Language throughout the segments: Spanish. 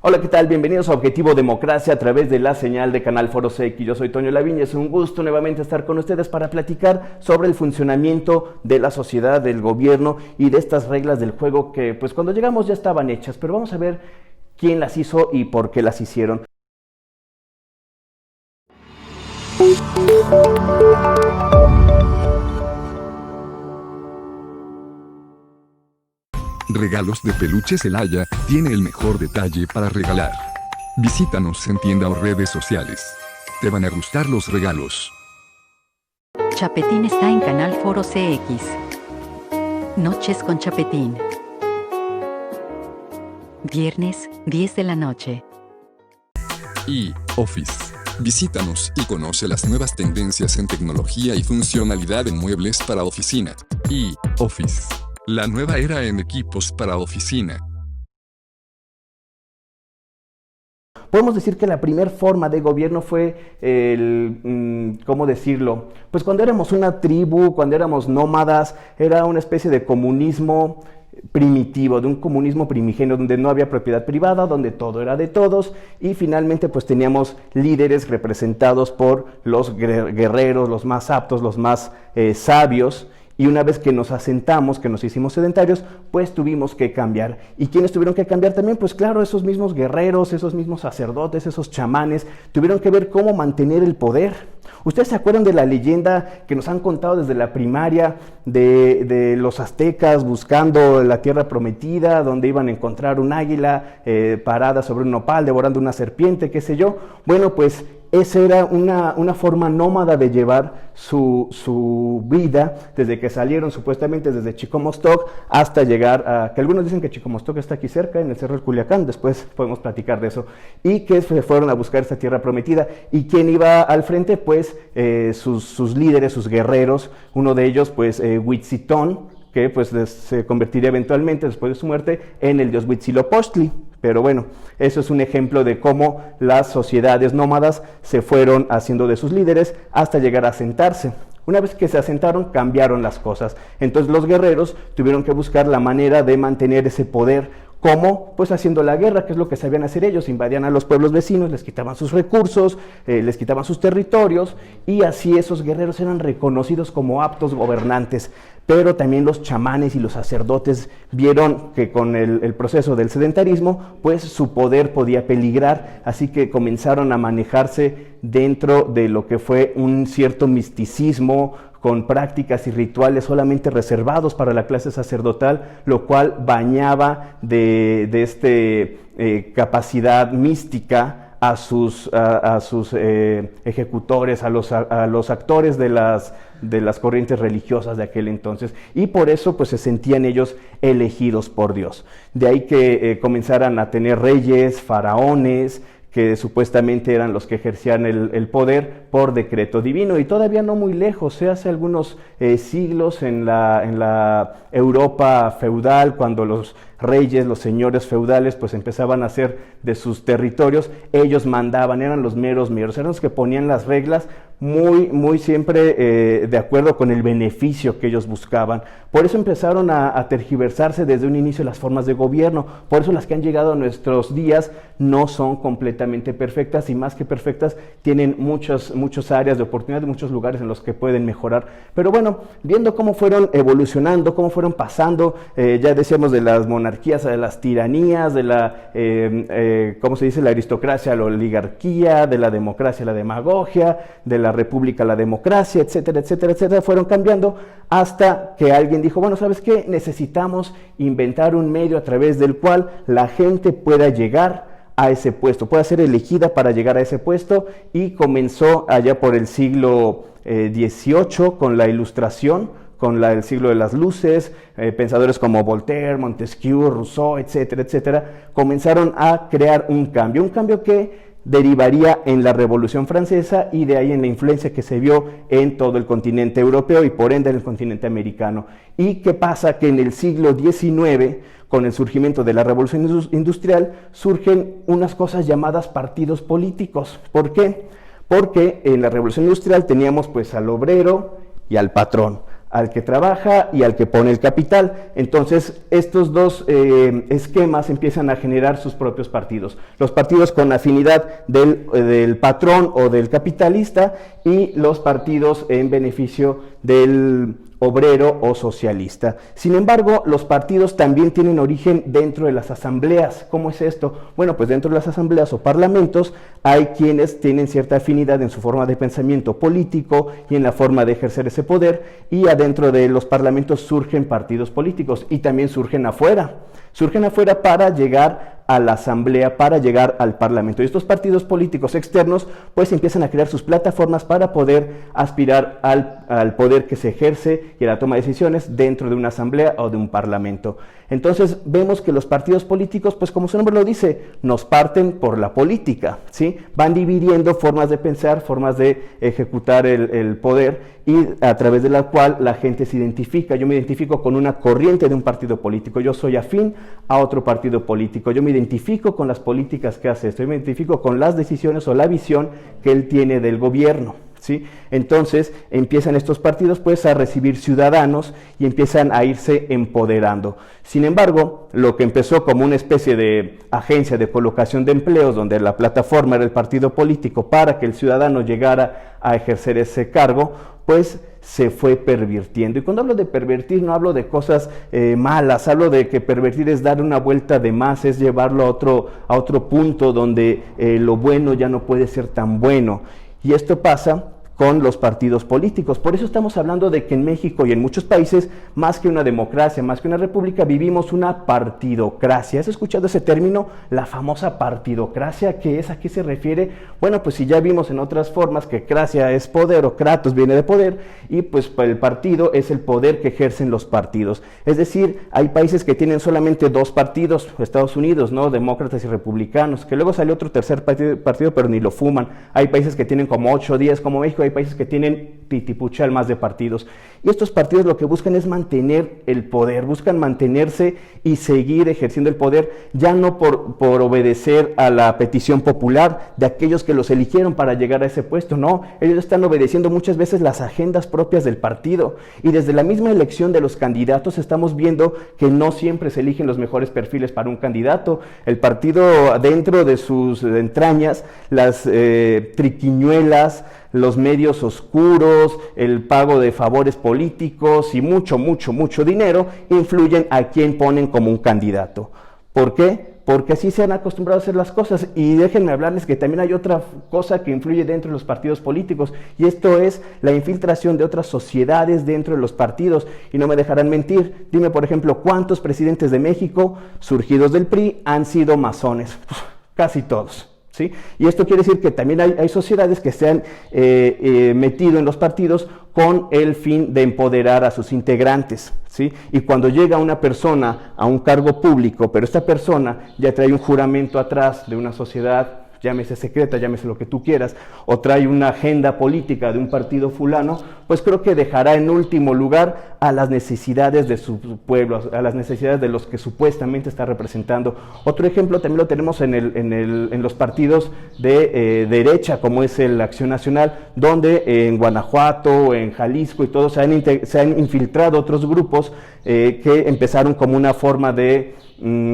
Hola, ¿qué tal? Bienvenidos a Objetivo Democracia a través de la señal de Canal Foro CX. Yo soy Toño Laviña, es un gusto nuevamente estar con ustedes para platicar sobre el funcionamiento de la sociedad, del gobierno y de estas reglas del juego que pues cuando llegamos ya estaban hechas, pero vamos a ver quién las hizo y por qué las hicieron. Regalos de Peluche Celaya tiene el mejor detalle para regalar. Visítanos en tienda o redes sociales. Te van a gustar los regalos. Chapetín está en Canal Foro CX. Noches con Chapetín. Viernes, 10 de la noche. Y Office. Visítanos y conoce las nuevas tendencias en tecnología y funcionalidad en muebles para oficina. Y Office. La nueva era en equipos para oficina. Podemos decir que la primera forma de gobierno fue ¿cómo decirlo? Pues cuando éramos una tribu, cuando éramos nómadas, era una especie de comunismo primitivo, de un comunismo primigenio donde no había propiedad privada, donde todo era de todos y finalmente pues teníamos líderes representados por los guerreros, los más aptos, los más sabios. Y una vez que nos asentamos, que nos hicimos sedentarios, pues tuvimos que cambiar. ¿Y quiénes tuvieron que cambiar también? Pues claro, esos mismos guerreros, esos mismos sacerdotes, esos chamanes, tuvieron que ver cómo mantener el poder. ¿Ustedes se acuerdan de la leyenda que nos han contado desde la primaria de los aztecas buscando la tierra prometida, donde iban a encontrar un águila parada sobre un nopal, devorando una serpiente, qué sé yo? Bueno, pues esa era una forma nómada de llevar su vida desde que salieron supuestamente desde Chicomostoc hasta llegar a, que algunos dicen que Chicomostoc está aquí cerca, en el Cerro del Culiacán, después podemos platicar de eso, y que fueron a buscar esta tierra prometida. ¿Y quién iba al frente? Pues sus líderes, sus guerreros, uno de ellos pues Huitzitón, que pues se convertiría eventualmente después de su muerte en el dios Huitzilopochtli. Pero bueno, eso es un ejemplo de cómo las sociedades nómadas se fueron haciendo de sus líderes hasta llegar a asentarse. Una vez que se asentaron, cambiaron las cosas. Entonces los guerreros tuvieron que buscar la manera de mantener ese poder. ¿Cómo? Pues haciendo la guerra, que es lo que sabían hacer ellos. Invadían a los pueblos vecinos, les quitaban sus recursos, les quitaban sus territorios, y así esos guerreros eran reconocidos como aptos gobernantes. Pero también los chamanes y los sacerdotes vieron que con el proceso del sedentarismo, pues su poder podía peligrar, así que comenzaron a manejarse dentro de lo que fue un cierto misticismo, con prácticas y rituales solamente reservados para la clase sacerdotal, lo cual bañaba de capacidad mística a sus ejecutores, a los actores de las corrientes religiosas de aquel entonces, y por eso pues se sentían ellos elegidos por Dios. De ahí que comenzaran a tener reyes, faraones, que supuestamente eran los que ejercían el poder por decreto divino, y todavía no muy lejos, hace algunos siglos en la Europa feudal, cuando los reyes, los señores feudales, pues empezaban a hacer de sus territorios, ellos mandaban, eran los meros, eran los que ponían las reglas muy siempre de acuerdo con el beneficio que ellos buscaban. Por eso empezaron a tergiversarse desde un inicio las formas de gobierno, por eso las que han llegado a nuestros días no son completamente perfectas, y más que perfectas, tienen muchas áreas de oportunidad, muchos lugares en los que pueden mejorar. Pero bueno, viendo cómo fueron evolucionando, cómo fueron pasando, ya decíamos de las monarquías a las tiranías, de la, ¿cómo se dice?, la aristocracia a la oligarquía, de la democracia a la demagogia, de la república a la democracia, etcétera, etcétera, etcétera, fueron cambiando hasta que alguien dijo, bueno, ¿sabes qué? Necesitamos inventar un medio a través del cual la gente pueda llegar a ese puesto, pueda ser elegida para llegar a ese puesto, y comenzó allá por el siglo XVIII con la Ilustración, con el siglo de las luces, pensadores como Voltaire, Montesquieu, Rousseau, etcétera, etcétera, comenzaron a crear un cambio que derivaría en la Revolución Francesa, y de ahí en la influencia que se vio en todo el continente europeo y por ende en el continente americano. ¿Y qué pasa? Que en el siglo XIX, con el surgimiento de la Revolución Industrial, surgen unas cosas llamadas partidos políticos. ¿Por qué? Porque en la Revolución Industrial teníamos pues al obrero y al patrón. al que trabaja y al que pone el capital. Entonces, estos dos esquemas empiezan a generar sus propios partidos. Los partidos con afinidad del patrón o del capitalista y los partidos en beneficio del obrero o socialista. Sin embargo, los partidos también tienen origen dentro de las asambleas. ¿Cómo es esto? Bueno, pues dentro de las asambleas o parlamentos hay quienes tienen cierta afinidad en su forma de pensamiento político y en la forma de ejercer ese poder, y adentro de los parlamentos surgen partidos políticos y también surgen afuera para llegar a la asamblea, para llegar al parlamento. Y estos partidos políticos externos pues empiezan a crear sus plataformas para poder aspirar al poder que se ejerce y a la toma de decisiones dentro de una asamblea o de un parlamento. Entonces vemos que los partidos políticos, pues como su nombre lo dice, nos parten por la política, ¿sí? Van dividiendo formas de pensar, formas de ejecutar el poder, y a través de la cual la gente se identifica. Yo me identifico con una corriente de un partido político, yo soy afín a otro partido político, yo me identifico con las políticas que hace esto, yo me identifico con las decisiones o la visión que él tiene del gobierno, ¿sí? Entonces empiezan estos partidos pues a recibir ciudadanos y empiezan a irse empoderando. Sin embargo, lo que empezó como una especie de agencia de colocación de empleos, donde la plataforma era el partido político para que el ciudadano llegara a ejercer ese cargo, pues se fue pervirtiendo. Y cuando hablo de pervertir, no hablo de cosas malas, hablo de que pervertir es dar una vuelta de más, es llevarlo a otro punto donde lo bueno ya no puede ser tan bueno. Y esto pasa con los partidos políticos. Por eso estamos hablando de que en México y en muchos países, más que una democracia, más que una república, vivimos una partidocracia. ¿Has escuchado ese término? La famosa partidocracia, ¿qué es? ¿A qué se refiere? Bueno, pues si ya vimos en otras formas que cracia es poder o kratos viene de poder, y pues el partido es el poder que ejercen los partidos. Es decir, hay países que tienen solamente dos partidos, Estados Unidos, ¿no? Demócratas y republicanos, que luego salió otro tercer partido, pero ni lo fuman. Hay países que tienen como 8 o 10, como México. Hay países que tienen titipuchal más de partidos, y estos partidos lo que buscan es mantener el poder, buscan mantenerse y seguir ejerciendo el poder, ya no por obedecer a la petición popular de aquellos que los eligieron para llegar a ese puesto, no, ellos están obedeciendo muchas veces las agendas propias del partido, y desde la misma elección de los candidatos estamos viendo que no siempre se eligen los mejores perfiles para un candidato. El partido, dentro de sus entrañas, las triquiñuelas, los medios oscuros, el pago de favores políticos y mucho dinero influyen a quien ponen como un candidato. ¿Por qué? Porque así se han acostumbrado a hacer las cosas. Y déjenme hablarles que también hay otra cosa que influye dentro de los partidos políticos, y esto es la infiltración de otras sociedades dentro de los partidos. Y no me dejarán mentir, dime por ejemplo, ¿cuántos presidentes de México surgidos del PRI han sido masones? Casi todos. ¿Sí? Y esto quiere decir que también hay sociedades que se han metido en los partidos con el fin de empoderar a sus integrantes, ¿sí? Y cuando llega una persona a un cargo público, pero esta persona ya trae un juramento atrás de una sociedad, llámese secreta, llámese lo que tú quieras, o trae una agenda política de un partido fulano, pues creo que dejará en último lugar a las necesidades de su pueblo, a las necesidades de los que supuestamente está representando. Otro ejemplo también lo tenemos en los partidos de derecha, como es el Acción Nacional, donde en Guanajuato, en Jalisco y todo se han infiltrado otros grupos que empezaron como una forma de,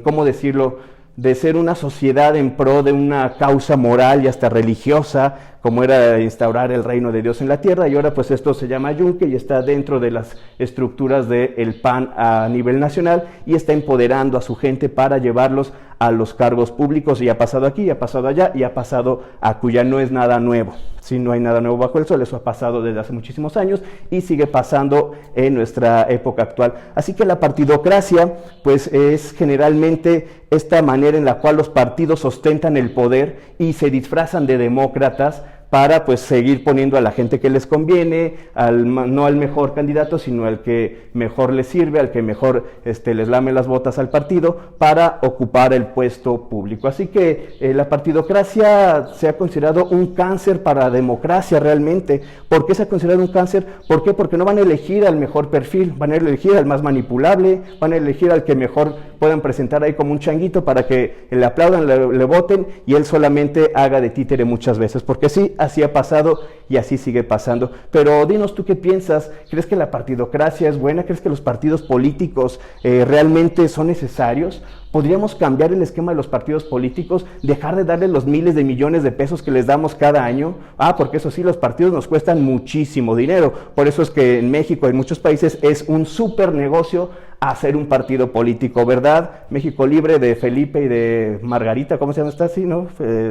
¿cómo decirlo?, de ser una sociedad en pro de una causa moral y hasta religiosa, como era instaurar el reino de Dios en la tierra, y ahora pues esto se llama Yunque y está dentro de las estructuras del PAN a nivel nacional, y está empoderando a su gente para llevarlos a los cargos públicos, y ha pasado aquí, ha pasado allá, y ha pasado acullá. No es nada nuevo, ¿sí? No hay nada nuevo bajo el sol, eso ha pasado desde hace muchísimos años y sigue pasando en nuestra época actual. Así que la partidocracia pues es generalmente esta manera en la cual los partidos ostentan el poder y se disfrazan de demócratas para pues seguir poniendo a la gente que les conviene, no al mejor candidato, sino al que mejor les sirve, al que mejor les lame las botas al partido para ocupar el puesto público. Así que la partidocracia se ha considerado un cáncer para la democracia realmente. ¿Por qué se ha considerado un cáncer? ¿Por qué? Porque no van a elegir al mejor perfil, van a elegir al más manipulable, van a elegir al que mejor puedan presentar ahí como un changuito para que le aplaudan, le voten y él solamente haga de títere muchas veces, porque sí, así ha pasado y así sigue pasando. Pero dinos tú qué piensas, ¿crees que la partidocracia es buena? ¿Crees que los partidos políticos realmente son necesarios? ¿Podríamos cambiar el esquema de los partidos políticos, dejar de darle los miles de millones de pesos que les damos cada año? Porque eso sí, los partidos nos cuestan muchísimo dinero. Por eso es que en México, en muchos países, es un súper negocio hacer un partido político, ¿verdad? México Libre de Felipe y de Margarita, ¿cómo se llama? ¿Está así, no?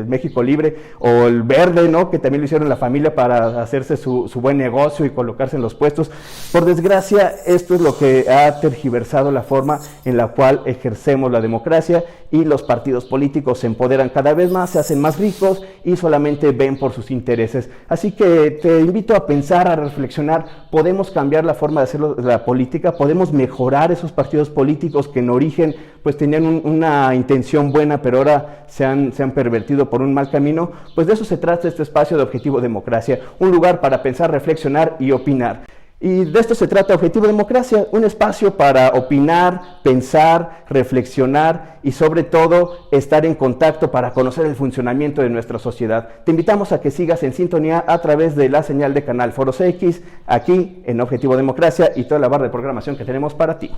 México Libre, o el Verde, ¿no? Que también lo hicieron la familia para hacerse su buen negocio y colocarse en los puestos. Por desgracia, esto es lo que ha tergiversado la forma en la cual ejercemos la democracia, y los partidos políticos se empoderan cada vez más, se hacen más ricos y solamente ven por sus intereses. Así que te invito a pensar, a reflexionar. ¿Podemos cambiar la forma de hacer la política? ¿Podemos mejorar esos partidos políticos que en origen pues tenían una intención buena, pero ahora se han pervertido por un mal camino? Pues de eso se trata este espacio de Objetivo Democracia, un lugar para pensar, reflexionar y opinar. Y de esto se trata Objetivo Democracia, un espacio para opinar, pensar, reflexionar y sobre todo estar en contacto para conocer el funcionamiento de nuestra sociedad. Te invitamos a que sigas en sintonía a través de la señal de Canal Foro CX, aquí en Objetivo Democracia y toda la barra de programación que tenemos para ti.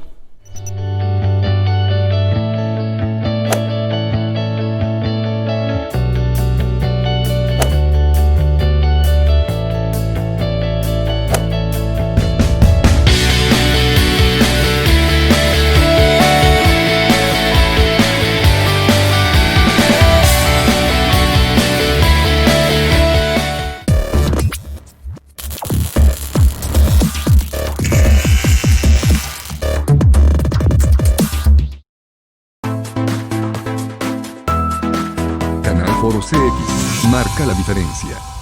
Canal Foro CX marca la diferencia.